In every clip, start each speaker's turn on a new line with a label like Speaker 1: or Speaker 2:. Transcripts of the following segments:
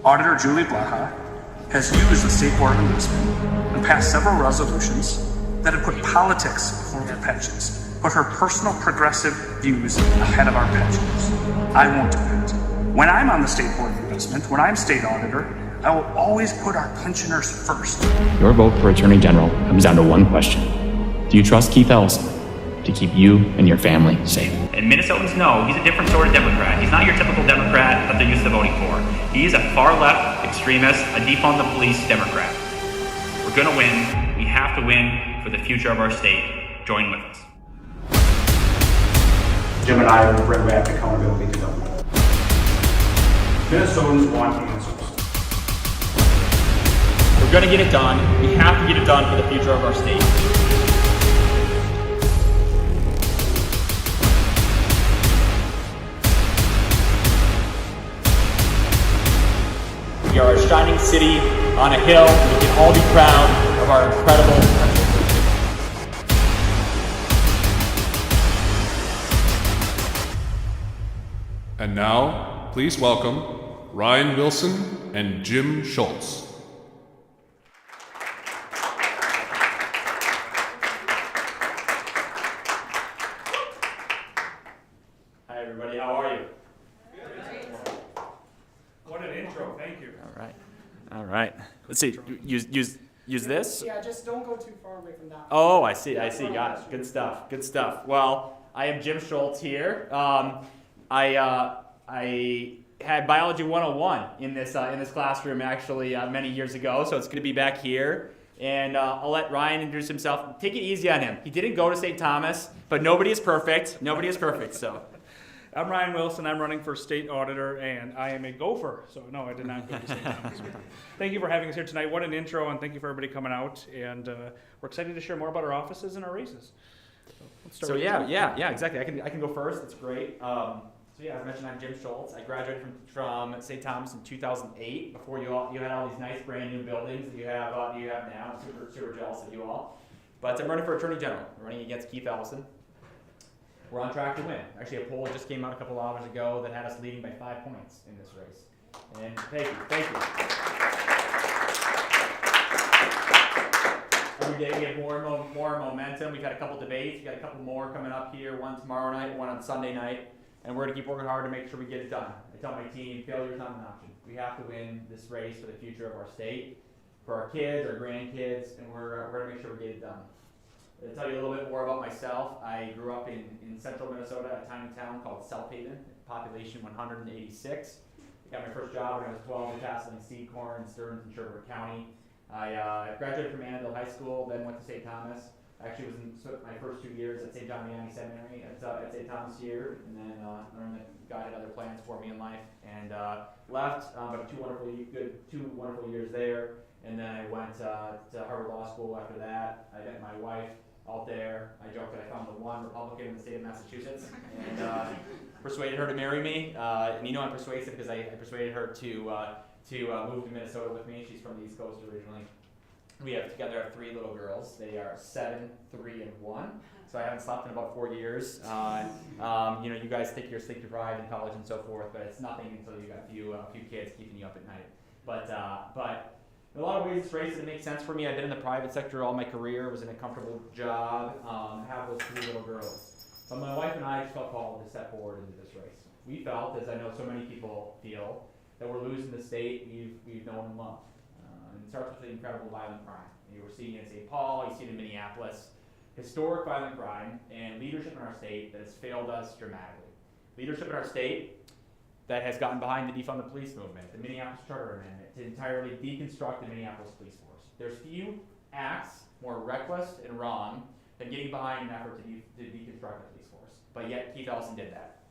Speaker 1: Auditor Julie Blaha has used the State Board of Investment and passed several resolutions that have put politics before their pensions, put her personal progressive views ahead of our pensions. I won't do that. When I'm on the State Board of Investment, when I'm state auditor, I will always put our pensioners first.
Speaker 2: Your vote for Attorney General comes down to one question. Do you trust Keith Ellison to keep you and your family safe?
Speaker 3: And Minnesotans know he's a different sort of Democrat. He's not your typical Democrat that they're used to voting for. He's a far-left extremist, a defund the police Democrat. We're going to win. We have to win for the future of our state. Join with us.
Speaker 1: Jim and I will bring back accountability to government. Minnesotans want answers.
Speaker 3: We're going to get it done. We have to get it done for the future of our state. We are a shining city on a hill. We can all be proud of our incredible country.
Speaker 4: And now, please welcome Ryan Wilson and Jim Schultz.
Speaker 3: Hi everybody, how are you?
Speaker 1: What an intro, thank you.
Speaker 3: All right. Let's see, use this?
Speaker 5: Yeah, just don't go too far away from that.
Speaker 3: Oh, I see, got it. Good stuff. Well, I am Jim Schultz here. I had Biology 101 in this classroom actually many years ago, so it's going to be back here. And I'll let Ryan introduce himself. Take it easy on him. He didn't go to St. Thomas, but nobody is perfect. So.
Speaker 6: I'm Ryan Wilson. I'm running for state auditor, and I am a gopher. So no, I did not go to St. Thomas. Thank you for having us here tonight. What an intro, and thank you for everybody coming out. And we're excited to share more about our offices and our races.
Speaker 3: So yeah, exactly. I can go first. That's great. So yeah, as I mentioned, I'm Jim Schultz. I graduated from St. Thomas in 2008. Before you had all these nice brand new buildings that you have now. I'm super jealous of you all. But I'm running for Attorney General. I'm running against Keith Ellison. We're on track to win. Actually, a poll just came out a couple hours ago that had us leading by 5 points in this race. And thank you. Every day we have more momentum. We've had a couple debates. We've got a couple more coming up here. One tomorrow night, one on Sunday night. And we're going to keep working hard to make sure we get it done. I tell my team, failure is not an option. We have to win this race for the future of our state, for our kids, our grandkids, and we're going to make sure we get it done. To tell you a little bit more about myself, I grew up in central Minnesota, a tiny town called South Haven, population 186. I got my first job when I was 12 in Castling Seed Corn, Stearns, and Sherbrooke County. I graduated from Annandale High School, then went to St. Thomas. I actually was in my first 2 years at St. John Vianney Seminary at St. Thomas here, and then learned that God had other plans for me in life, and left. But 2 wonderful years there, and then I went to Harvard Law School after that. I met my wife out there. I joked that I found the one Republican in the state of Massachusetts, and persuaded her to marry me. And you know I'm persuasive because I persuaded her to move to Minnesota with me. She's from the East Coast originally. We have 3 little girls. They are 7, 3, and 1. So I haven't slept in about 4 years. You guys think you're sleep deprived in college and so forth, but it's nothing until you got a few kids keeping you up at night. But in a lot of ways, this race didn't make sense for me. I've been in the private sector all my career, was in a comfortable job, have those 3 little girls. But my wife and I just felt called to step forward into this race. We felt, as I know so many people feel, that we're losing the state we've known and loved. And it starts with the incredible violent crime. We're seeing it in St. Paul, you see it in Minneapolis. Historic violent crime and leadership in our state that has failed us dramatically. Leadership in our state that has gotten behind the defund the police movement, the Minneapolis Charter Amendment, to entirely deconstruct the Minneapolis police force. There's few acts more reckless and wrong than getting behind an effort to deconstruct the police force. But yet Keith Ellison did that.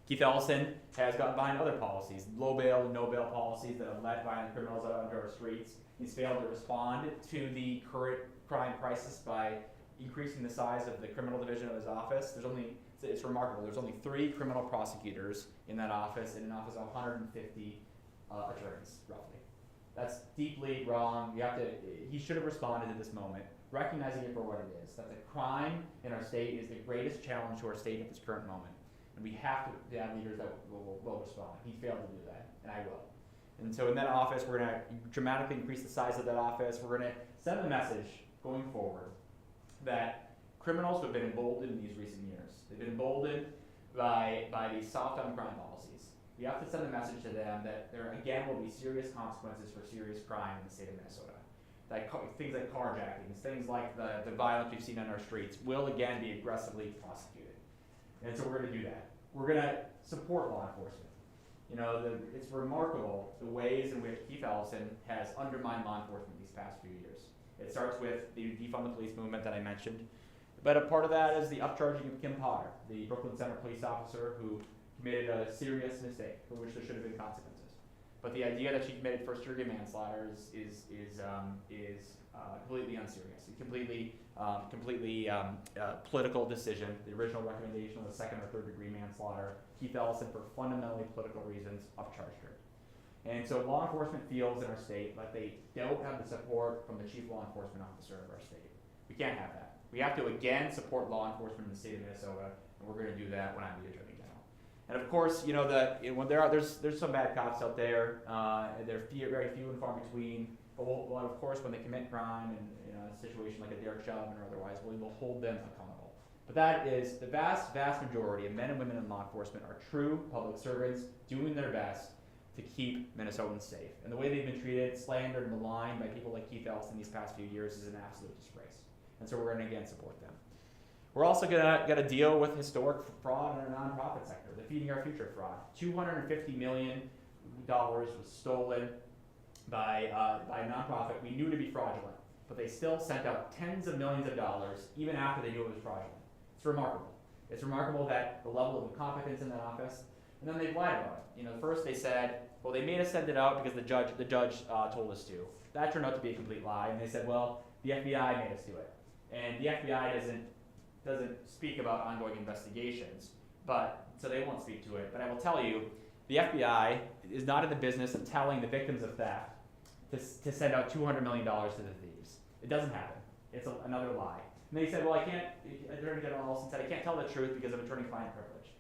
Speaker 3: Keith Ellison has gotten behind other policies, low bail and no bail policies that have led violent criminals out onto our streets. He's failed to respond to the current crime crisis by increasing the size of the criminal division of his office. It's remarkable. There's only 3 criminal prosecutors in that office, in an office of 150 attorneys, roughly. That's deeply wrong. He should have responded at this moment, recognizing it for what it is, that the crime in our state is the greatest challenge to our state at this current moment. And we have to have leaders that will respond. He failed to do that, and I will. And so in that office, we're going to dramatically increase the size of that office. We're going to send a message going forward that criminals have been emboldened in these recent years. They've been emboldened by these soft on crime policies. We have to send a message to them that there again will be serious consequences for serious crime in the state of Minnesota. Things like carjackings, things like the violence we've seen on our streets will again be aggressively prosecuted. And so we're going to do that. We're going to support law enforcement. You know, it's remarkable the ways in which Keith Ellison has undermined law enforcement these past few years. It starts with the defund the police movement that I mentioned, but a part of that is the upcharging of Kim Potter, the Brooklyn Center police officer who committed a serious mistake for which there should have been consequences. But the idea that she committed first-degree manslaughter is completely unserious. A completely political decision. The original recommendation was second or third-degree manslaughter. Keith Ellison, for fundamentally political reasons, upcharged her. And so law enforcement feels in our state like they don't have the support from the chief law enforcement officer of our state. We can't have that. We have to again support law enforcement in the state of Minnesota, and we're going to do that when I'm the Attorney General. And of course, you know when there's some bad cops out there. They're very few and far between. But we'll, of course, when they commit crime and a situation like a Derek Chauvin or otherwise, we will hold them accountable. But that is the vast majority of men and women in law enforcement are true public servants doing their best to keep Minnesotans safe. And the way they've been treated, slandered, and maligned by people like Keith Ellison these past few years is an absolute disgrace. And so we're going to again support them. We're also going to deal with historic fraud in our nonprofit sector, the Feeding Our Future fraud. $250 million was stolen by a nonprofit we knew to be fraudulent, but they still sent out tens of millions of dollars even after they knew it was fraudulent. It's remarkable. It's remarkable that the level of incompetence in that office, and then they lied about it. You know, first they said, well, they made us send it out because the judge told us to. That turned out to be a complete lie, and they said, well, the FBI made us do it. And the FBI doesn't speak about ongoing investigations, but so they won't speak to it. But I will tell you, the FBI is not in the business of telling the victims of theft to send out $200 million to the thieves. It doesn't happen. It's another lie. And they said, well, Attorney General Ellison said, I can't tell the truth because of attorney-client privilege.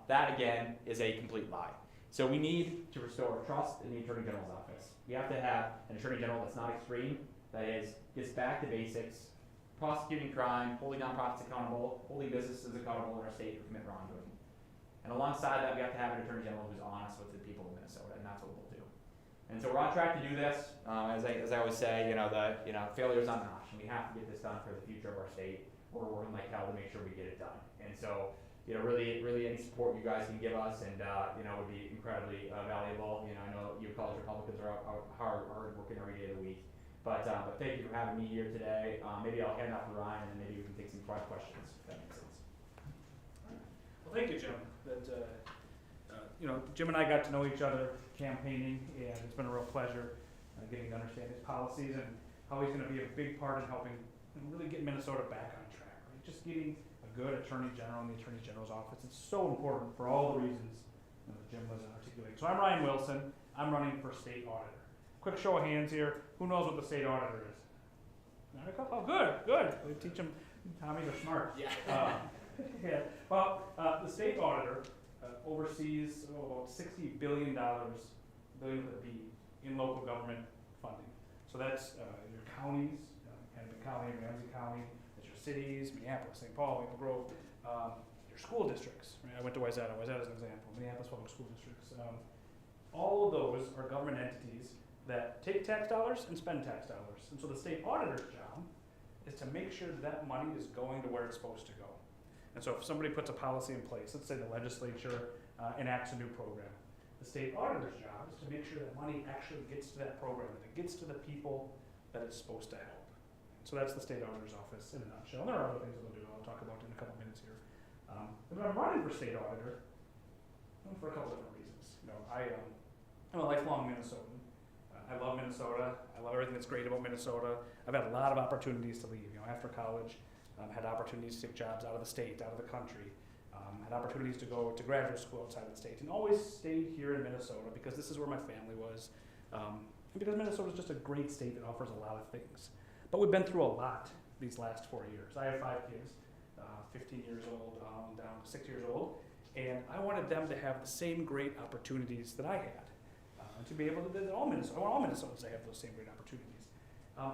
Speaker 3: That, again, is a complete lie. So we need to restore trust in the Attorney General's office. We have to have an Attorney General that's not extreme, that gets back to basics, prosecuting crime, holding nonprofits accountable, holding businesses accountable in our state who commit wrongdoing. And alongside that, we have to have an Attorney General who's honest with the people of Minnesota, and that's what we'll do. And so we're on track to do this. As I always say, failure's on the option. We have to get this done for the future of our state. We're working like hell to make sure we get it done. And so, really any support you guys can give us, and would be incredibly valuable. I know you college Republicans are hard working every day of the week. But thank you for having me here today. Maybe I'll hand off to Ryan, and maybe we can take some questions, if that makes sense.
Speaker 6: Well, thank you, Jim. Jim and I got to know each other campaigning, and it's been a real pleasure getting to understand his policies and how he's going to be a big part in helping really get Minnesota back on track. Right? Just getting a good Attorney General in the Attorney General's office. It's so important for all the reasons that Jim was articulating. So I'm Ryan Wilson. I'm running for State Auditor. Quick show of hands here. Who knows what the State Auditor is? Not a couple? Oh, good. We teach them. Tommies are smart. Yeah. Yeah. Well, the State Auditor oversees about $60 billion, billion with a B, in local government funding. So that's your counties, Hennepin County, Ramsey County, that's your cities, Minneapolis, St. Paul, Maple Grove, your school districts. Right? I went to Wayzata. Wayzata's an example. Minneapolis Public School Districts. All of those are government entities that take tax dollars and spend tax dollars. And so the state auditor's job is to make sure that money is going to where it's supposed to go. And so if somebody puts a policy in place, let's say the legislature enacts a new program, the state auditor's job is to make sure that money actually gets to that program, that it gets to the people that it's supposed to help. So that's the state auditor's office in a nutshell. And there are other things that we'll do, I'll talk about in a couple minutes here. But I'm running for state auditor for a couple different reasons. I'm a lifelong Minnesotan. I love Minnesota. I love everything that's great about Minnesota. I've had a lot of opportunities to leave. After college, had opportunities to take jobs out of the state, out of the country. Had opportunities to go to graduate school outside of the state, and always stayed here in Minnesota because this is where my family was, and because Minnesota is just a great state that offers a lot of things. But we've been through a lot these last 4 years. I have 5 kids, 15 years old down to 6 years old, and I wanted them to have the same great opportunities that I had. and to be able to do all Minnesota. I want all Minnesotans to have those same great opportunities.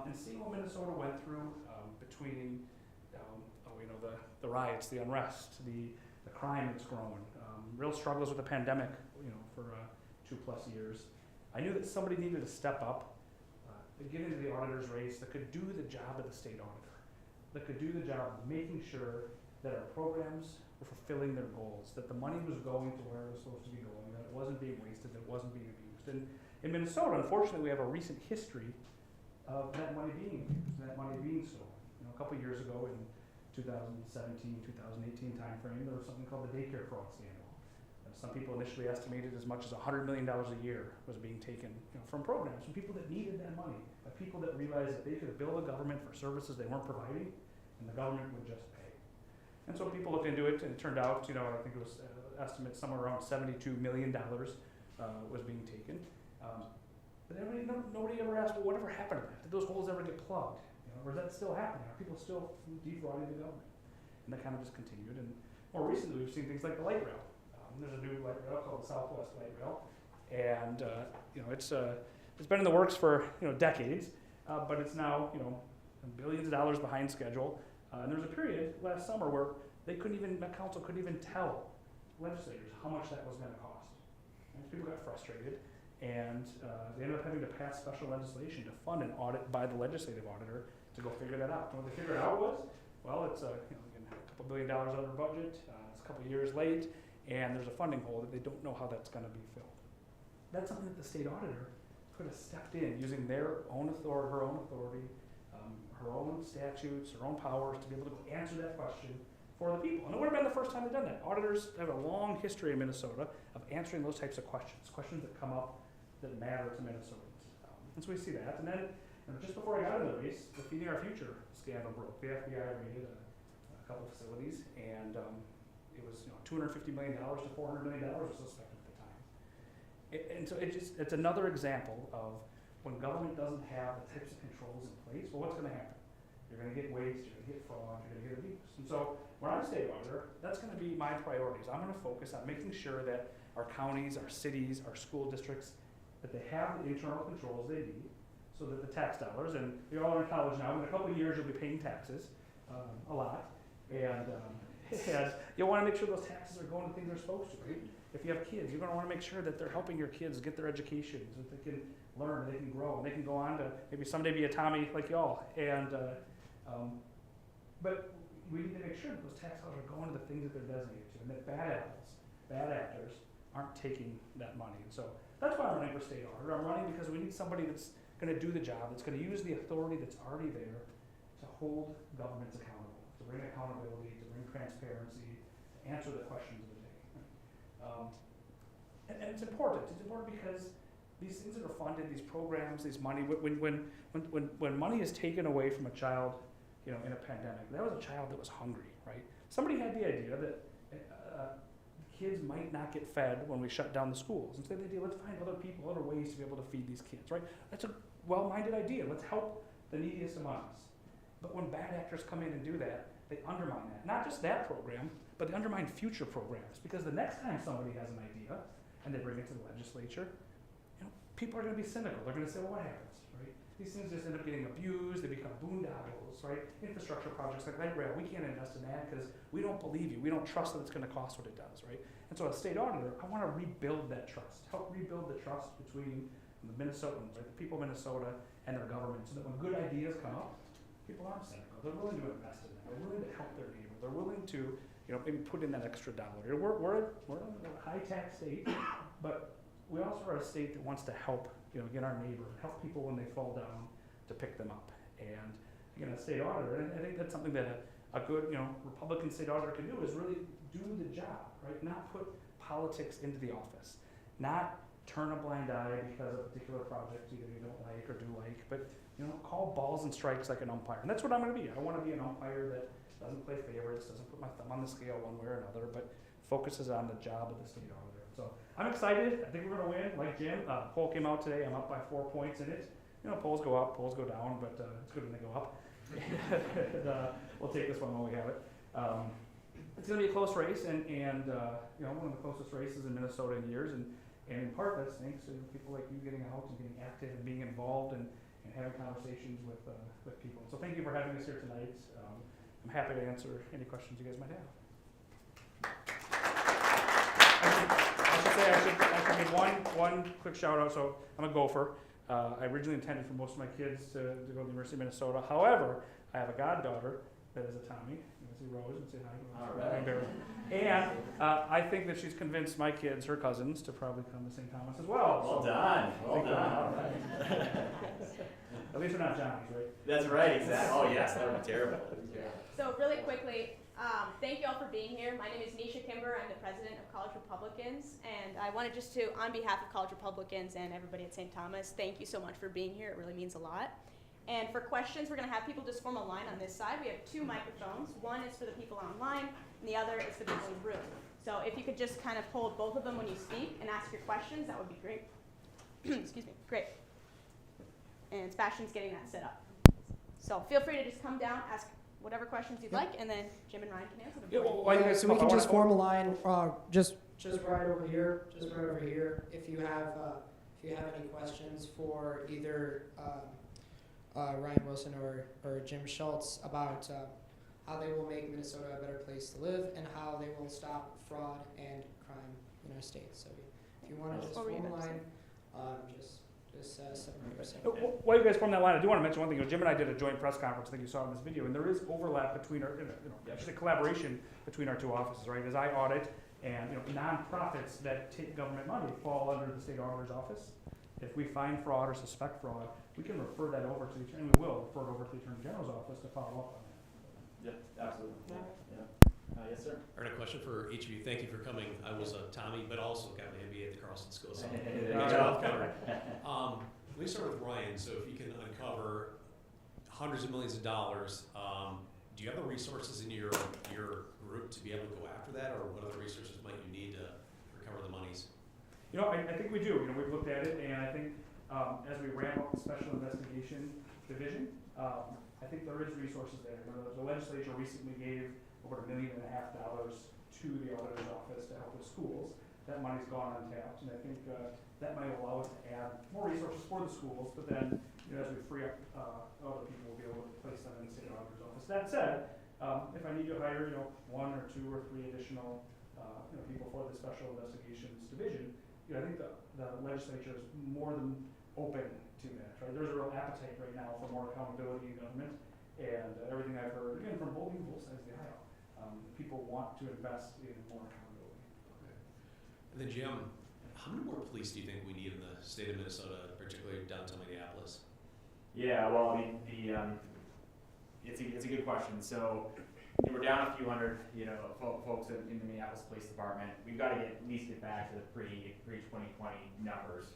Speaker 6: And seeing what Minnesota went through between, the riots, the unrest, the crime that's grown, real struggles with the pandemic, for 2+ years. I knew that somebody needed to step up, get into the auditor's race that could do the job of the state auditor, that could do the job of making sure that our programs were fulfilling their goals, that the money was going to where it was supposed to be going, that it wasn't being wasted, that it wasn't being abused. And in Minnesota, unfortunately, we have a recent history of that money being abused, that money being stolen. A couple years ago in 2017, 2018 timeframe, there was something called the daycare fraud scandal. Some people initially estimated as much as $100 million a year was being taken from programs, from people that needed that money, by people that realized that they could bill the government for services they weren't providing, and the government would just pay. And so people looked into it, and it turned out, I think it was estimate somewhere around $72 million was being taken. But nobody ever asked, well, whatever happened to that? Did those holes ever get plugged? Or is that still happening? Are people still defrauding the government? And that kind of just continued. And more recently, we've seen things like the light rail. There's a new light rail called the Southwest Light Rail, and it's been in the works for decades, but it's now billions of dollars behind schedule. And there was a period last summer where that council couldn't even tell legislators how much that was going to cost. And people got frustrated, and they ended up having to pass special legislation to fund an audit by the legislative auditor to go figure that out. And what they figured out was, well, it's again, a couple $1 billion under budget. It's a couple years late. And there's a funding hole that they don't know how that's going to be filled. That's something that the state auditor could have stepped in using their own authority, her own statutes, her own powers to be able to go answer that question for the people. And it would have been the first time they've done that. Auditors have a long history in Minnesota of answering those types of questions that come up that matter to Minnesotans. And so we see that. And then just before I got into the race, the Feeding Our Future scandal broke. The FBI raided a couple facilities, and it was $250 million to $400 million was suspected at the time. And so it's another example of when government doesn't have the types of controls in place, well, what's going to happen? You're going to get waste, you're going to get fraud, you're going to get abuse. And so when I'm state auditor, that's going to be my priorities. I'm going to focus on making sure that our counties, our cities, our school districts, that they have the internal controls they need so that the tax dollars, and you're all in college now, in a couple of years you'll be paying taxes, a lot, and you want to make sure those taxes are going to things they're supposed to, right? If you have kids, you're going to want to make sure that they're helping your kids get their education so that they can learn, they can grow, and they can go on to maybe someday be a Tommy like y'all. And but we need to make sure that those tax dollars are going to the things that they're designated to, and that bad actors aren't taking that money. And so that's why I'm running for state auditor. I'm running because we need somebody that's going to do the job, that's going to use the authority that's already there to hold governments accountable, to bring accountability, to bring transparency, to answer the questions of the day. And it's important. It's important because these things that are funded, these programs, these money, when money is taken away from a child, in a pandemic, that was a child that was hungry, right? Somebody had the idea that kids might not get fed when we shut down the schools. And so they idea, let's find other people, other ways to be able to feed these kids, right? That's a well-minded idea. Let's help the neediest among us. But when bad actors come in and do that, they undermine that. Not just that program, but they undermine future programs. Because the next time somebody has an idea and they bring it to the legislature, people are going to be cynical. They're going to say, well, what happens, right? These things just end up getting abused. They become boondoggles, right? Infrastructure projects like light rail, we can't invest in that because we don't believe you. We don't trust that it's going to cost what it does, right? And so as state auditor, I want to rebuild that trust, help rebuild the trust between the Minnesotans, right? The people of Minnesota and their government, so that when good ideas come up, people aren't cynical. They're willing to invest in them. They're willing to help their neighbor. They're willing to, maybe put in that extra dollar. We're a high tax state, but we also are a state that wants to help, get our neighbor, help people when they fall down to pick them up. And again, a state auditor, and I think that's something that a good, Republican state auditor can do is really do the job, right? Not put politics into the office, not turn a blind eye because of a particular project either you don't like or do like, but call balls and strikes like an umpire. And that's what I'm going to be. I want to be an umpire that doesn't play favorites, doesn't put my thumb on the scale one way or another, but focuses on the job of the state auditor. So I'm excited. I think we're going to win. Like Jim, poll came out today. I'm up by 4 points in it. Polls go up, polls go down, but it's good when they go up. And, we'll take this one when we have it. It's going to be a close race, and one of the closest races in Minnesota in years. And And in part, that's thanks to people like you getting out and being active and being involved and having conversations with people. So thank you for having us here tonight. I'm happy to answer any questions you guys might have. I should make one quick shout out. So I'm a Gopher. I originally intended for most of my kids to go to the University of Minnesota. However, I have a goddaughter that is a Tommy. You can see Rose and say hi.
Speaker 3: All right.
Speaker 6: And I think that she's convinced my kids, her cousins, to probably come to St. Thomas as well.
Speaker 3: Well
Speaker 6: So
Speaker 3: done. Well done. All right.
Speaker 6: at least we're not Johnnies, right?
Speaker 3: That's right. Exactly. Oh yes, that would be terrible.
Speaker 7: So really quickly, thank you all for being here. My name is Nisha Kimber. I'm the president of College Republicans, and I wanted just to, on behalf of College Republicans and everybody at St. Thomas, thank you so much for being here. It really means a lot. And for questions, we're going to have people just form a line on this side. We have 2 microphones. One is for the people online, and the other is for the people in the room. So if you could just kind of hold both of them when you speak and ask your questions, that would be great. Excuse me. Great. And Sebastian's getting that set up. So feel free to just come down, ask whatever questions you'd like, and then Jim and Ryan can answer them.
Speaker 6: Yeah,
Speaker 7: for you.
Speaker 6: well,
Speaker 5: Yeah, so we can just form a line, just right over here, just right over here. If you have any questions for either Ryan Wilson or Jim Schultz about how they will make Minnesota a better place to live and how they will stop fraud and crime in our state. So if you want to just
Speaker 7: What were you
Speaker 5: form a
Speaker 7: gonna say?
Speaker 5: line, just
Speaker 6: While you guys form that line, I do want to mention one thing. Jim and I did a joint press conference, I think you saw in this video, and there is overlap between our, I should say collaboration between our 2 offices, right? As I audit, and nonprofits that take government money fall under the state auditor's office. If we find fraud or suspect fraud, we can refer that over to the attorney, and we will refer it over to the Attorney General's office to follow up on that.
Speaker 3: Yeah, absolutely. Yeah. Yes, sir.
Speaker 8: I had a question for each of you. Thank you for coming. I was a Tommy, but also got my MBA at the Carlson School. So
Speaker 3: There you
Speaker 6: Uh,
Speaker 3: go.
Speaker 8: let me start with Ryan. So if you can uncover hundreds of millions of dollars, do you have the resources in your group to be able to go after that, or what other resources might you need to recover the monies?
Speaker 6: I think we do. We've looked at it, and I think as we ramp up the Special Investigation Division, I think there is resources there. The legislature recently gave over $1.5 million to the auditor's office to help with schools. That money's gone untapped, and I think that might allow us to add more resources for the schools, but then as we free up other people, we'll be able to place them in the state auditor's office. That said, if I need to hire 1 or 2 or 3 additional people for the Special Investigations Division, I think the legislature is more than open to that. Right? There's a real appetite right now for more accountability in government, and everything I've heard, again, from both sides of the aisle, people want to invest in more accountability.
Speaker 8: Okay. And then Jim, how many more police do you think we need in the state of Minnesota, particularly downtown Minneapolis?
Speaker 3: Yeah, well, I mean, it's a good question. So we're down a few hundred, folks in the Minneapolis Police Department. We've got to at least get back to the pre-2020 numbers.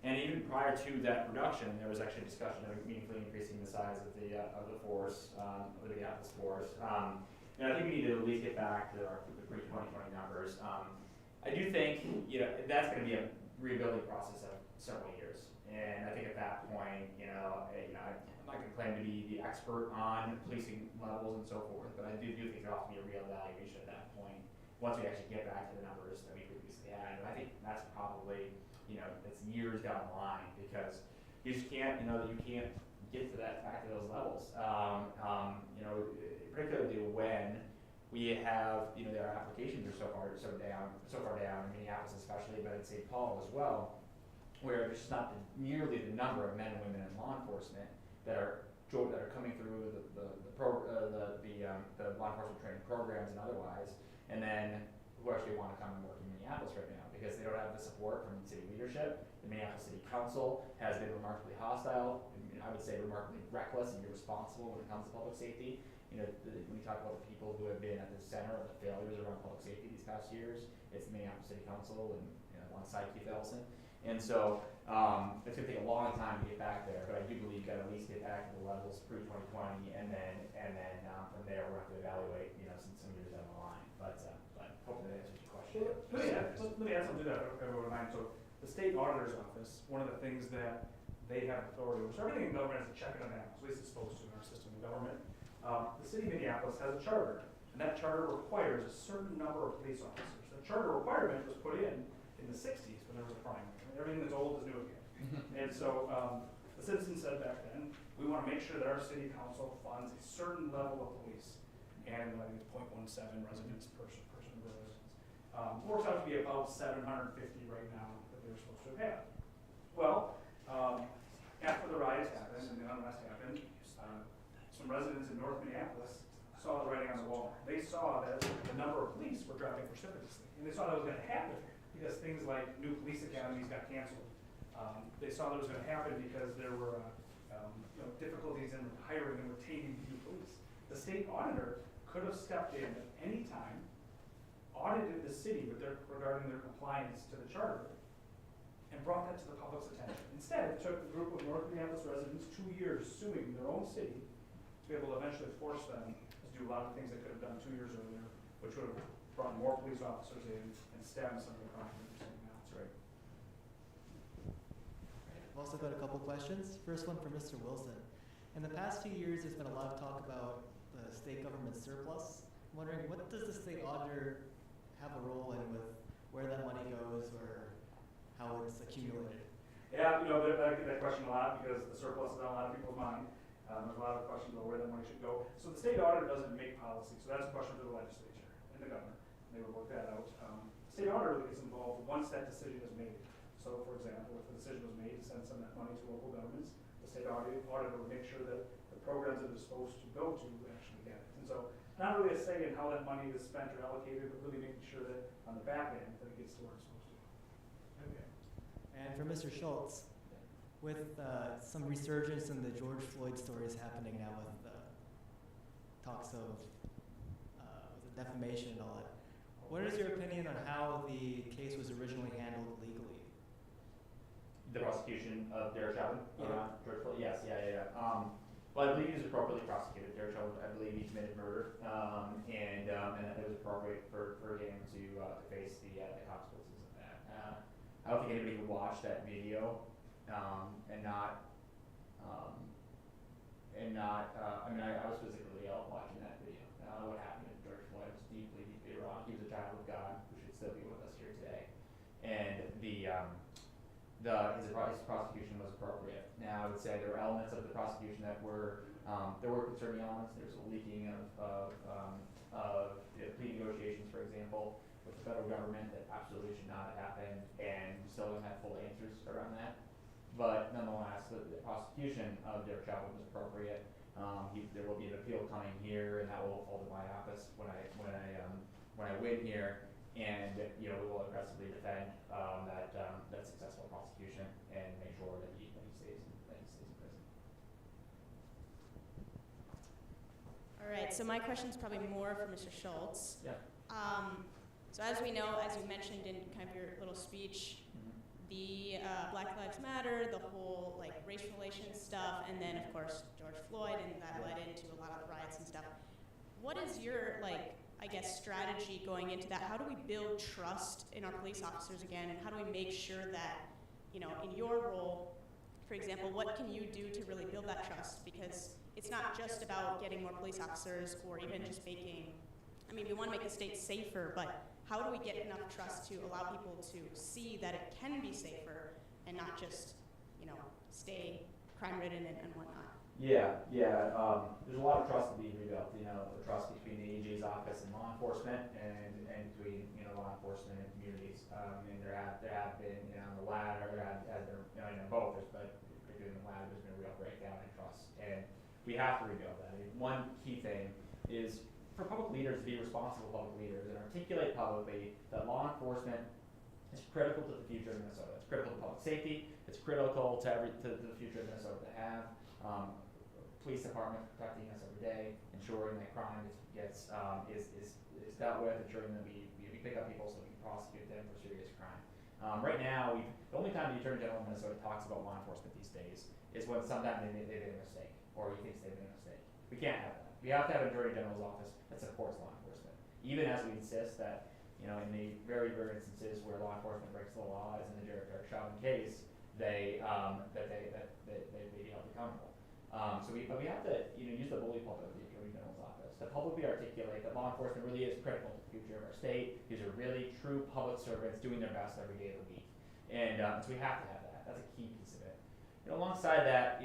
Speaker 3: And even prior to that reduction, there was actually a discussion of meaningfully increasing the size of the force, of the Minneapolis force. And I think we need to at least get back to the pre-2020 numbers. I do think that's going to be a rebuilding process of several years, and I think at that point, I'm not going to claim to be the expert on policing levels and so forth, but I do think there ought to be a real evaluation at that point once we actually get back to the numbers that we previously had. And I think that's probably it's years down the line because you just can't you can't get to back to those levels. Particularly when we have their applications are so far down in Minneapolis especially, but in St. Paul as well, where there's just not nearly the number of men and women in law enforcement that are coming through the law enforcement training programs and otherwise, and then who actually want to come and work in Minneapolis right now because they don't have the support from city leadership. The Minneapolis City Council has been remarkably hostile. I would say remarkably reckless and irresponsible when it comes to public safety. When you talk about the people who have been at the center of the failures around public safety these past years, it's the Minneapolis City Council and alongside Keith Ellison. And so it's going to take a long time to get back there, but I do believe you've got to at least get back to the levels pre-2020, and then from there we'll have to evaluate some years down the line. But hopefully that answers your question.
Speaker 6: Let me add something to that, if everyone mind. So the state auditor's office, one of the things that they have authority over, so everything in government has a check and a balance, at least it's supposed to in our system of government. The city of Minneapolis has a charter, and that charter requires a certain number of police officers. The charter requirement was put in in the 60s when there was a crime. Everything that's old is new again. And so the citizens said back then, we want to make sure that our city council funds a certain level of police. And I think it's 0.17 residents per person per residence. Works out to be about 750 right now that they're supposed to have had. Well, after the riots happened and the unrest happened, some residents in North Minneapolis saw the writing on the wall. They saw that the number of police were dropping precipitously. And they saw that was going to happen because things like new police academies got canceled. They saw that was going to happen because there were difficulties in hiring and retaining new police. The state auditor could have stepped in at any time, audited the city regarding their compliance to the charter, and brought that to the public's attention. Instead, it took a group of North Minneapolis residents 2 years suing their own city to be able to eventually force them to do a lot of things they could have done 2 years earlier, which would have brought more police officers in and stemmed some of the crime that we're seeing now. That's right.
Speaker 9: I've also got a couple questions. First one for Mr. Wilson. In the past few years, there's been a lot of talk about the state government surplus. I'm wondering, what does the state auditor have a role in with where that money goes or how it's accumulated?
Speaker 6: Yeah, I get that question a lot because the surplus is on a lot of people's mind. There's a lot of questions about where that money should go. So the state auditor doesn't make policy, so that's a question for the legislature and the governor. They would work that out. The state auditor really gets involved once that decision is made. So, for example, if the decision was made to send some of that money to local governments, the state auditor would make sure that the programs that it's supposed to go to actually get it. And so, not really a say in how that money is spent or allocated, but really making sure that on the back end that it gets to where it's supposed to.
Speaker 9: Okay. And for Mr. Schultz, with some resurgence in the George Floyd stories happening now with talks of defamation and all that, what is your opinion on how the case was originally handled legally?
Speaker 3: The prosecution of Derek Chauvin?
Speaker 9: Yeah.
Speaker 3: George Floyd? Yes, yeah. Well, I believe he was appropriately prosecuted. Derek Chauvin, I believe he committed murder, and that it was appropriate for him to face the consequences of that. I don't think anybody would watch that video and not. I mean, I was physically ill watching that video. What happened to George Floyd was deeply, deeply wrong. He was a child of God who should still be with us here today, and his prosecution was appropriate. Now, I would say there were elements of the prosecution that were there were concerning elements. There was a leaking of plea negotiations, for example, with the federal government that absolutely should not have happened, and we still don't have full answers around that. But nonetheless, the prosecution of Derek Chauvin was appropriate. There will be an appeal coming here, and that will fall to my office when I win here. And we will aggressively defend that successful prosecution and make sure that he stays in prison.
Speaker 7: All right, so my question is probably more for Mr. Schultz.
Speaker 3: Yeah.
Speaker 7: So as we know, as you mentioned in kind of your little speech, the Black Lives Matter, the whole race relations stuff, and then of course George Floyd, and that led into a lot of the riots and stuff. What is your strategy going into that? How do we build trust in our police officers again, and how do we make sure that, in your role, for example, what can you do to really build that trust? Because it's not just about getting more police officers or even just we want to make the state safer, but how do we get enough trust to allow people to see that it can be safer and not just, stay crime-ridden and whatnot?
Speaker 3: Yeah. There's a lot of trust to be rebuilt. The trust between the AG's office and law enforcement, and between law enforcement and communities. And there have been the latter, both, but particularly in the latter, there's been a real breakdown in trust, and we have to rebuild that. One key thing is for public leaders to be responsible public leaders and articulate publicly that law enforcement is critical to the future of Minnesota. It's critical to public safety. It's critical to the future of Minnesota to have. Police department protecting us every day, ensuring that crime is dealt with, ensuring that we pick up people so we can prosecute them for serious crime. Right now, the only time the Attorney General of Minnesota talks about law enforcement these days is when sometimes they made a mistake, or he thinks they made a mistake. We can't have that. We have to have an Attorney General's office that supports law enforcement, even as we insist that in the very rare instances where law enforcement breaks the law, as in the Derek Chauvin case, they be held accountable. But we have to, use the bully pulpit of the Attorney General's office to publicly articulate that law enforcement really is critical to the future of our state. These are really true public servants doing their best every day of the week, and so we have to have that. That's a key piece of it. Alongside that,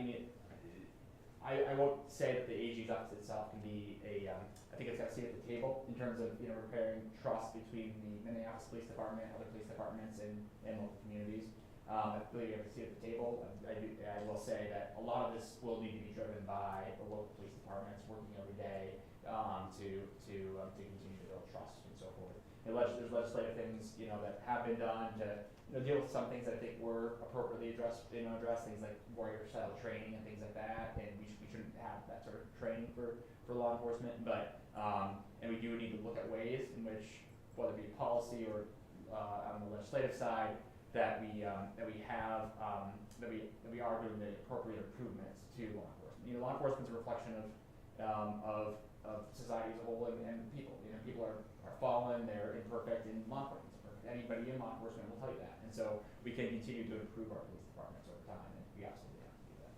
Speaker 3: I won't say that the AG's office itself can be I think it's got to sit at the table in terms of repairing trust between the Minneapolis Police Department, other police departments, and local communities. I believe you have to see at the table. I will say that a lot of this will need to be driven by the local police departments working every day to continue to build trust and so forth. There's legislative things that have been done to deal with some things that I think were appropriately addressed. Address things like warrior style training and things like that, and we shouldn't have that sort of training for law enforcement. But and we do need to look at ways in which, whether it be policy or on the legislative side, that we are doing the appropriate improvements to law enforcement. Law enforcement is a reflection of society as a whole and people. People are fallen, they're imperfect, and law enforcement is imperfect. Anybody in law enforcement will tell you that. And so we can continue to improve our police departments over time, and we absolutely have to do that.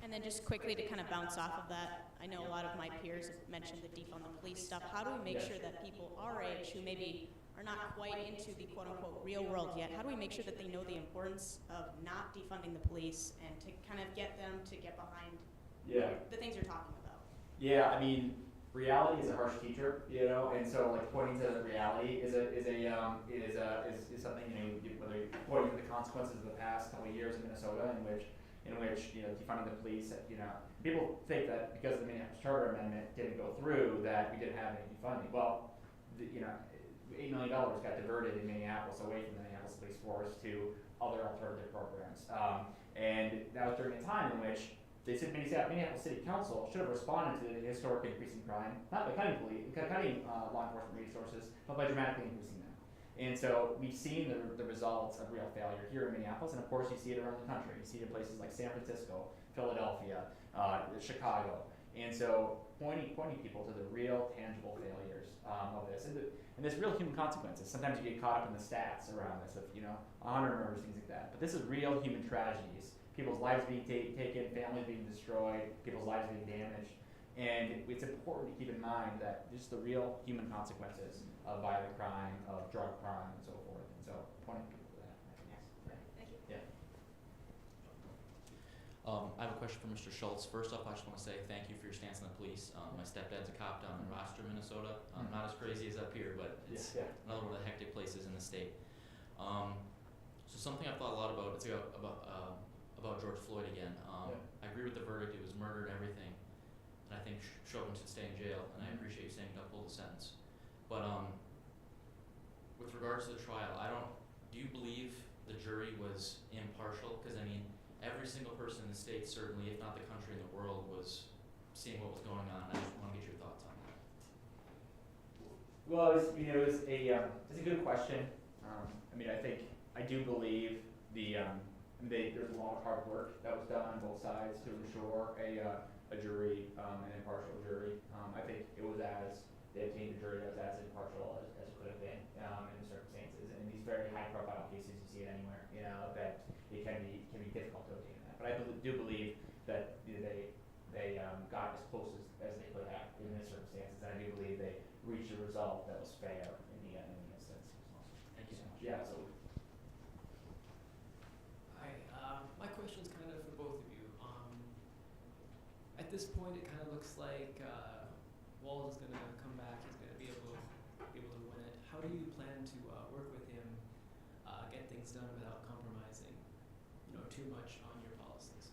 Speaker 7: And then just quickly to kind of bounce off of that, I know a lot of my peers have mentioned the defund the police stuff. How do we make sure that people our age who maybe are not quite into the quote-unquote real world yet, how do we make sure that they know the importance of not defunding the police and to kind of get them to get behind the things you're talking about?
Speaker 3: Yeah, I mean, reality is a harsh teacher, and so like pointing to reality is something whether you're pointing to the consequences of the past couple of years in Minnesota, in which defunding the police, people think that because the Minneapolis Charter Amendment didn't go through that we didn't have any defunding. Well, $8 million got diverted in Minneapolis away from the Minneapolis Police Force to other alternative programs, and that was during a time in which they said Minneapolis City Council should have responded to the historic increase in crime, not by cutting law enforcement resources, but by dramatically increasing them. And so we've seen the results of real failure here in Minneapolis, and of course you see it around the country. You see it in places like San Francisco, Philadelphia, Chicago. And so pointing people to the real tangible failures of this, and there's real human consequences. Sometimes you get caught up in the stats around this of 100 murders, things like that. But this is real human tragedies. People's lives being taken, families being destroyed, people's lives being damaged. And it's important to keep in mind that just the real human consequences of violent crime, of drug crime, and so forth. And so pointing people to that.
Speaker 7: Thank you.
Speaker 3: Yeah.
Speaker 10: I have a question for Mr. Schultz. First off, I just want to say thank you for your stance on the police. My stepdad's a cop down in Rochester, Minnesota. Not as crazy as up here, but it's another one of the hectic places in the state. So something I've thought a lot about, it's about George Floyd again. I agree with the verdict. It was murder and everything. And I think Chauvin should stay in jail, and I appreciate you saying to uphold the sentence. But with regards to the trial, do you believe the jury was impartial? Because I mean, every single person in the state, certainly, if not the country and the world, was seeing what was going on. I just want to get your thoughts on that.
Speaker 3: Well, it's a good question. I do believe there's a lot of hard work that was done on both sides to ensure a jury, an impartial jury. I think they obtained a jury that was as impartial as it could have been in the circumstances. And in these very high-profile cases, you see it anywhere. That it can be difficult to obtain that. But I do believe that they got as close as they could have in the circumstances. And I do believe they reached a result that was fair in the instance.
Speaker 10: Thank you so much.
Speaker 3: Yeah, absolutely.
Speaker 11: My question's kind of for both of you. At this point, it kind of looks like Walz is going to come back. He's going to be able to win it. How do you plan to work with him, get things done without compromising, too much on your policies?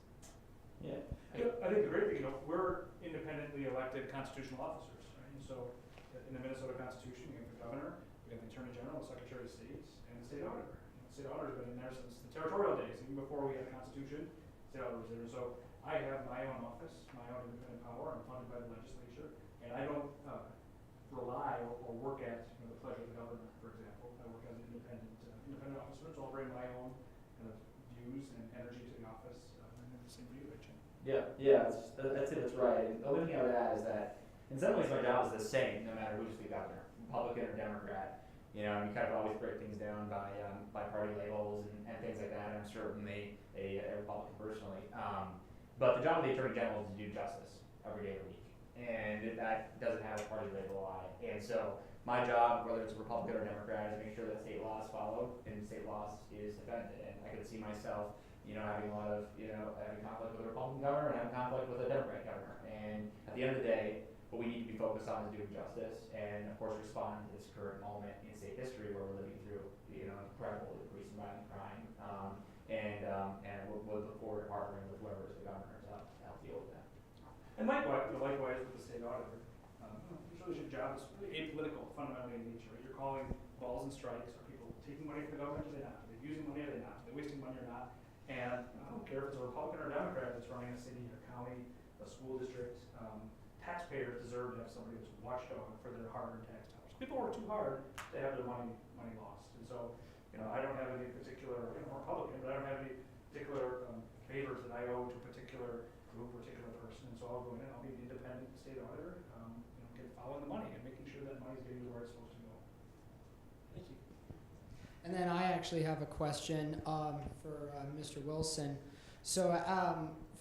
Speaker 3: Yeah.
Speaker 6: I think the great thing, we're independently elected constitutional officers, right? And so in the Minnesota Constitution, you have the governor, we have the attorney general, the secretary of state, and the state auditor. The state auditor's been in there since the territorial days, even before we had a constitution. State auditor was there. So I have my own office, my own independent power. I'm funded by the legislature, and I don't rely or work at the pleasure of the governor, for example. I work as an independent officer, so I'll bring my own kind of views and energy to the office, and then the same for you, Jim.
Speaker 3: That's right. And the only thing I would add is that in some ways my job is the same no matter who's the governor, Republican or Democrat. And you kind of always break things down by party labels and things like that. And I'm certainly a Republican personally. But the job of the Attorney General is to do justice every day of the week. And that doesn't have a party label on it. And so my job, whether it's a Republican or Democrat, is to make sure that state law is followed and state law is defended. And I could see myself, having a lot of, having conflict with a Republican governor and having conflict with a Democrat governor. And at the end of the day, what we need to be focused on is doing justice and, of course, responding to this current moment in state history where we're living through, incredible increase in violent crime. And we'll look forward to partnering with whoever is the governor to help deal with that.
Speaker 6: And likewise with the state auditor. Usually your job is really apolitical, fundamentally in nature. You're calling balls and strikes. Are people taking money from the government? Are they not? Are they using money? Are they not? Are they wasting money or not? And I don't care if it's a Republican or Democrat that's running a city, a county, a school district. Taxpayers deserve to have somebody who's a watchdog for their hard-earned tax dollars. People work too hard to have their money lost. And so, I don't have any particular, I'm Republican, but I don't have any particular favors that I owe to a particular group, particular person. And so I'll go in and I'll be an independent state auditor, following the money and making sure that money's getting to where it's supposed to go. Thank you.
Speaker 5: And then I actually have a question for Mr. Wilson. So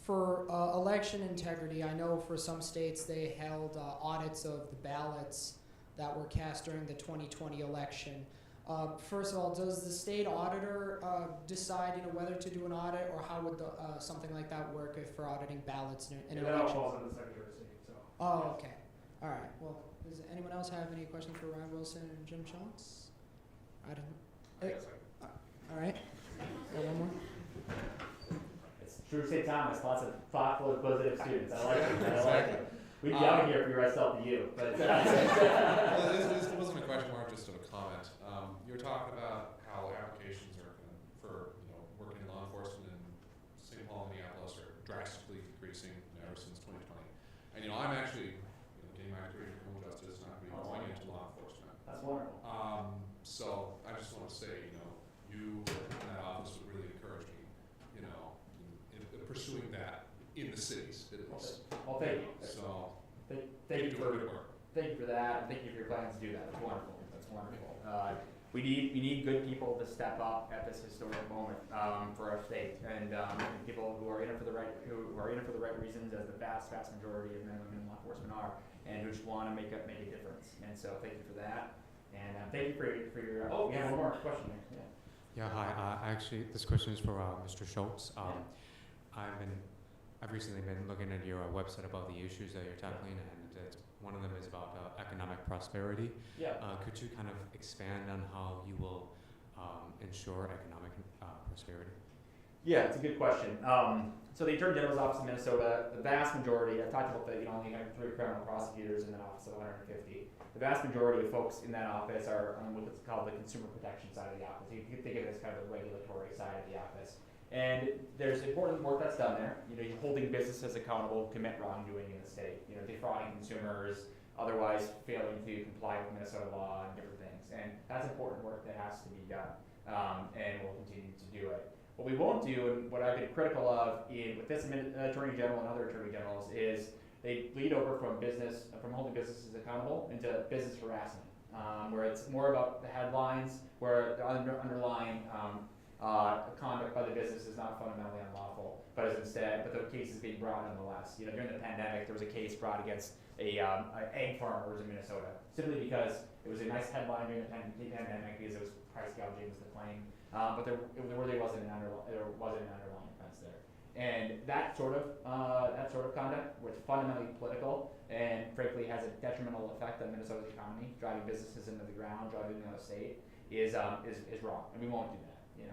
Speaker 5: for election integrity, I know for some states they held audits of the ballots that were cast during the 2020 election. First of all, does the state auditor decide whether to do an audit, or how would something like that work if for auditing ballots in an election?
Speaker 6: That all falls under the Secretary of State. So.
Speaker 5: Oh, okay. All right. Well, does anyone else have any questions for Ryan Wilson and Jim Schultz? I don't know. All right. Got one more?
Speaker 3: It's true St. Thomas, lots of thoughtful, inquisitive students. I like it. We'd be out here if we were to you. But
Speaker 4: well, this wasn't a question mark, just a comment. You were talking about how applications are for working in law enforcement in St. Paul and Minneapolis are drastically decreasing ever since 2020. And I'm actually getting my degree in criminal justice, not going to be going into law enforcement.
Speaker 3: That's wonderful.
Speaker 4: So I just want to say, you in that office would really encourage me, in pursuing that in the cities at least.
Speaker 3: Well, thank you.
Speaker 4: So
Speaker 3: thank you for
Speaker 4: good work.
Speaker 3: Thank you for that, and thank you for your plans to do that. That's wonderful. That's wonderful. We need good people to step up at this historic moment for our state, and people who are in it for the right reasons, as the vast majority of men and women in law enforcement are, and who just want to make a difference. And so thank you for that, and thank you for your. Oh, yeah, one more question there.
Speaker 12: Yeah, hi. Actually, this question is for Mr. Schultz. I've recently been looking at your website about the issues that you're tackling, and one of them is about economic prosperity.
Speaker 3: Yeah.
Speaker 12: Could you kind of expand on how you will ensure economic prosperity?
Speaker 3: Yeah, it's a good question. So the Attorney General's office in Minnesota, the vast majority, I talked about the only 3 criminal prosecutors in that office of 150. The vast majority of folks in that office are on what's called the consumer protection side of the office. You can think of it as kind of the regulatory side of the office. And there's important work that's done there. You're holding businesses accountable who commit wrongdoing in the state. Defrauding consumers, otherwise failing to comply with Minnesota law and different things. And that's important work that has to be done, and we'll continue to do it. What we won't do, and what I've been critical of with this Attorney General and other Attorney Generals, is they lead over from holding businesses accountable into business harassment, where it's more about the headlines, where the underlying conduct by the business is not fundamentally unlawful, but the case is being brought nonetheless. During the pandemic, there was a case brought against egg farmers in Minnesota, simply because it was a nice headline during the pandemic because it was price gouging was the claim, but there wasn't an underlying offense there. And that sort of conduct, where it's fundamentally political and frankly has a detrimental effect on Minnesota's economy, driving businesses into the ground, driving them out of state, is wrong, and we won't do that.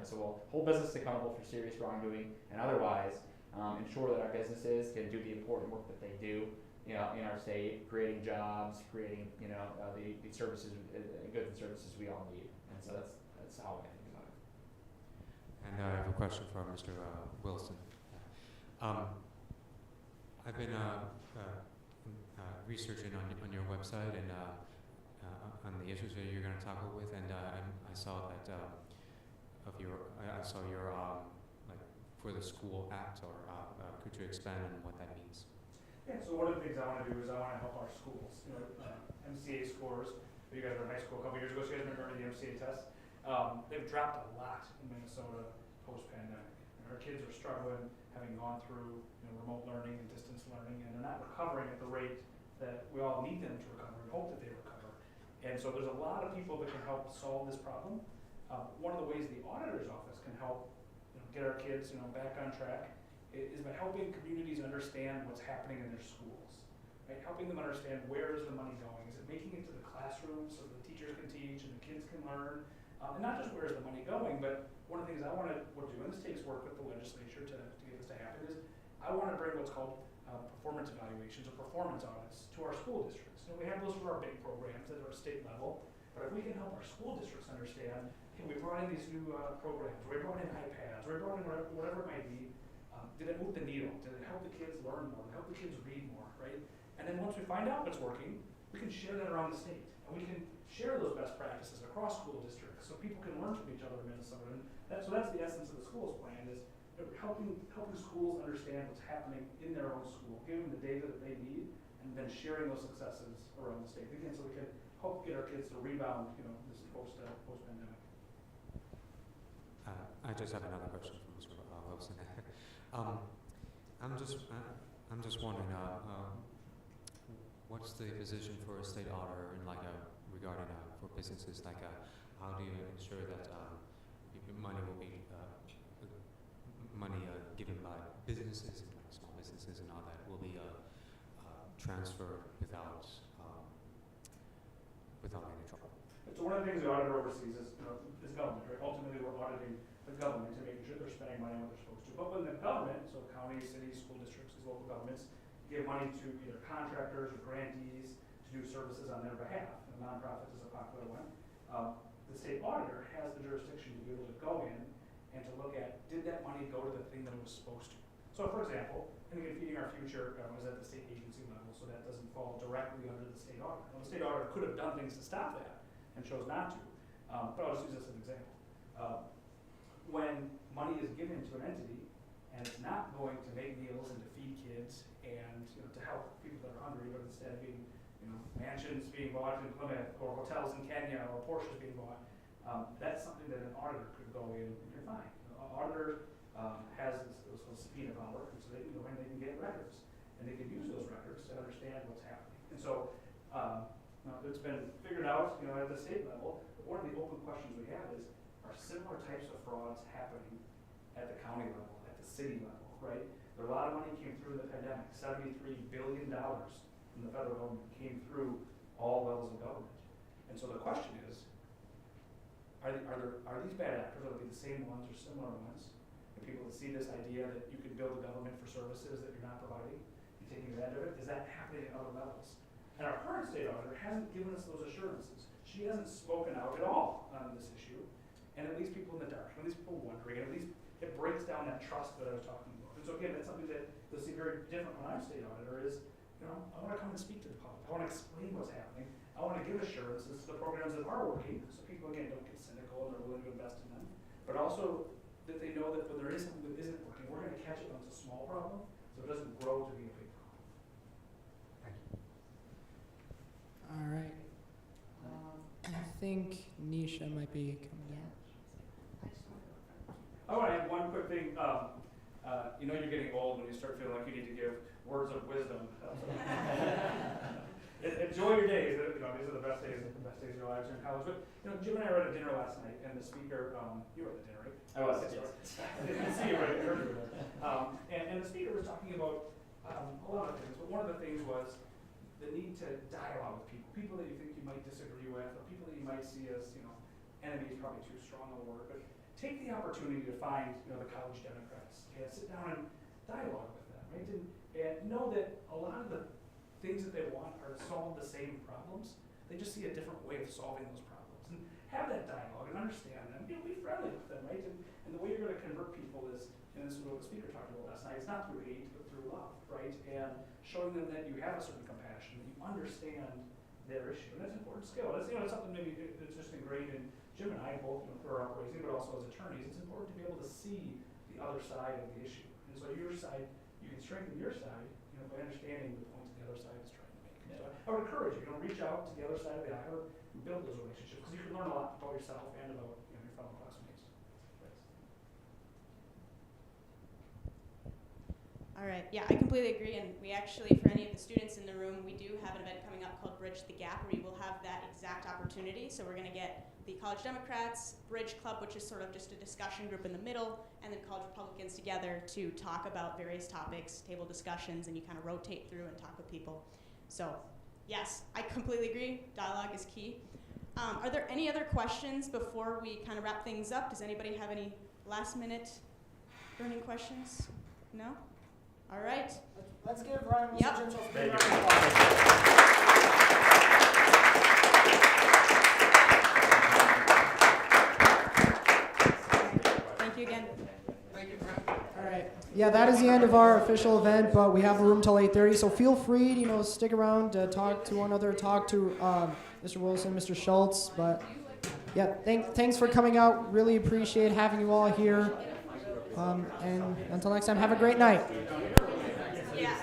Speaker 3: So we'll hold businesses accountable for serious wrongdoing, and otherwise ensure that our businesses can do the important work that they do, in our state, creating jobs, creating the services, goods and services we all need. And so that's how I think about it.
Speaker 12: And I have a question for Mr. Wilson. I've been researching on your website and on the issues that you're going to tackle with, and I saw that I saw your like for the school act, or could you expand on what that means?
Speaker 6: Yeah. So one of the things I want to do is I want to help our schools. MCA scores. You guys were in high school a couple years ago, so you guys remember the MCA test. They've dropped a lot in Minnesota post-pandemic. Our kids are struggling, having gone through remote learning and distance learning, and they're not recovering at the rate that we all need them to recover and hope that they recover. And so there's a lot of people that can help solve this problem. One of the ways the auditor's office can help get our kids back on track is by helping communities understand what's happening in their schools, right? Helping them understand where is the money going. Is it making it to the classrooms so the teachers can teach and the kids can learn? And not just where is the money going, but one of the things I want to do, and this takes work with the legislature to get this to happen, is I want to bring what's called performance evaluations or performance audits to our school districts. We have those for our big programs that are state level, but if we can help our school districts understand, okay, we brought in these new programs, or we brought in iPads, or we brought in whatever it might be, did it move the needle? Did it help the kids learn more? Did it help the kids read more, right? And then once we find out what's working, we can share that around the state. And we can share those best practices across school districts so people can learn from each other in Minnesota. And so that's the essence of the schools plan, is helping schools understand what's happening in their own school, giving them the data that they need, and then sharing those successes around the state. Again, so we can help get our kids to rebound, this post-pandemic.
Speaker 12: I just have another question for Mr. Wilson. I'm just wondering, what's the position for a state auditor in regarding for businesses? How do you ensure that money will be money given by businesses, small businesses, and all that will be transferred without any trouble?
Speaker 6: So one of the things the auditor oversees is government, right? Ultimately, we're auditing the government to make sure they're spending money on what they're supposed to. But when the government, so counties, cities, school districts, these local governments, give money to either contractors or grantees to do services on their behalf, and nonprofits is a popular one, the state auditor has the jurisdiction to be able to go in and to look at, did that money go to the thing that it was supposed to? So for example, Feeding Our Future was at the state agency level, so that doesn't fall directly under the state auditor. Well, the state auditor could have done things to stop that and chose not to, but I'll just use this as an example. When money is given to an entity and it's not going to make meals and to feed kids and to help people that are hungry, but instead being mansions being bought in Plymouth or hotels in Kenya or Porsches being bought, that's something that an auditor could go in and can find. An auditor has this subpoena power, and so they can go in and they can get records, and they can use those records to understand what's happening. And so it's been figured out at the state level. One of the open questions we have is, are similar types of frauds happening at the county level, at the city level, right? There a lot of money came through in the pandemic. $73 billion from the federal government came through all levels of government. And so the question is, are these bad actors, are they the same ones or similar ones? And people that see this idea that you can build a government for services that you're not providing and taking advantage of it, is that happening at other levels? And our current state auditor hasn't given us those assurances. She hasn't spoken out at all on this issue, and it leaves people in the dark, it leaves people wondering, and at least it breaks down that trust that I was talking about. And so again, that's something that you'll see very different when I'm state auditor is, I want to come and speak to the public. I want to explain what's happening. I want to give assurances to the programs that are working, so people again don't get cynical and they're willing to invest in them, but also that they know that when there is something that isn't working, we're going to catch it when it's a small problem, so it doesn't grow to be a big problem.
Speaker 12: Thank you.
Speaker 5: All right. I think Nisha might be coming down.
Speaker 6: I want to add one quick thing. You're getting old when you start feeling like you need to give words of wisdom. Enjoy your days. These are the best days of your lives in college. But Jim and I were at a dinner last night, and the speaker, you were at the dinner, right?
Speaker 3: I was.
Speaker 6: Yes. I didn't see you, right? I heard you were there. And the speaker was talking about a lot of things, but one of the things was the need to dialogue with people that you think you might disagree with, or people that you might see as, enemies, probably too strong a word, but take the opportunity to find, the college Democrats, and sit down and dialogue with them, right? And know that a lot of the things that they want are to solve the same problems. They just see a different way of solving those problems. And have that dialogue and understand them, be friendly with them, right? And the way you're going to convert people is, and this is what the speaker talked about last night, it's not through hate, but through love, right? And showing them that you have a certain compassion, that you understand their issue. And that's an important skill. That's, it's something maybe that's just ingrained in Jim and I, both through our upbringing, but also as attorneys. It's important to be able to see the other side of the issue. And so your side, you can strengthen your side, by understanding the points the other side is trying to make. So I would encourage you, reach out to the other side of the aisle and build those relationships, because you can learn a lot about yourself and about your fellow classmates. Thanks.
Speaker 7: All right, yeah, I completely agree, and we actually, for any of the students in the room, we do have an event coming up called Bridge the Gap, where we will have that exact opportunity. So we're going to get the College Democrats, Bridge Club, which is sort of just a discussion group in the middle, and then College Republicans together to talk about various topics, table discussions, and you kind of rotate through and talk with people. So, yes, I completely agree. Dialogue is key. Are there any other questions before we kind of wrap things up? Does anybody have any last-minute burning questions? No? All right.
Speaker 5: Let's give Ryan Wilson
Speaker 7: Yep.
Speaker 5: Jim Schultz a
Speaker 3: Thank
Speaker 5: big
Speaker 3: you.
Speaker 5: round of applause.
Speaker 7: Thank you again.
Speaker 5: All right. Yeah, that is the end of our official event, but we have a room till 8:30, so feel free to, stick around, talk to one another, talk to Mr. Wilson, Mr. Schultz, but yeah, thanks for coming out. Really appreciate having you all here. And until next time, have a great night.
Speaker 7: Yeah.